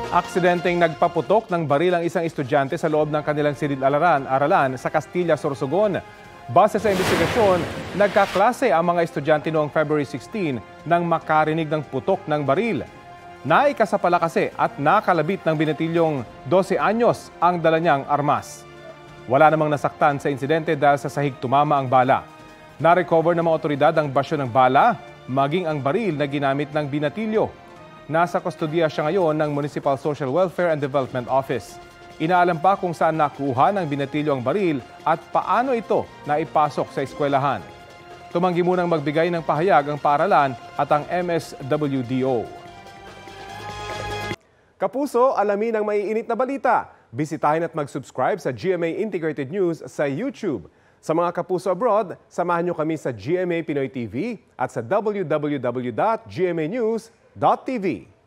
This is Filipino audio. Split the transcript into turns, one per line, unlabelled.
Aksidenteng nagpaputok ng baril ang isang estudyante sa loob ng kanilang silid-aralan sa Castilla, Sorsogon. Base sa investigasyon, nagkaklase ang mga estudyante noong February 16 nang makarinig ng putok ng baril. Naikasapala kasi at nakalabit ng binatilyong 12 anyos ang dala niyang armas. Wala namang nasaktan sa insidente dahil sa sahig tumama ang bala. Na-recover ng mga otoridad ang basyo ng bala, maging ang baril na ginamit ng binatilyo. Nasa kustodiya siya ngayon ng Municipal Social Welfare and Development Office. Inaalam pa kung saan nakuha ng binatilyo ang baril at paano ito naipasok sa eskwelahan. Tumanggi munang magbigay ng pahayag ang paaralan at ang MSWDO. Kapuso, alamin ang maiinit na balita. Bisitahin at mag-subscribe sa GMA Integrated News sa YouTube. Sa mga kapuso abroad, samahan niyo kami sa GMA Pinoy TV at sa www.gmanews.tv.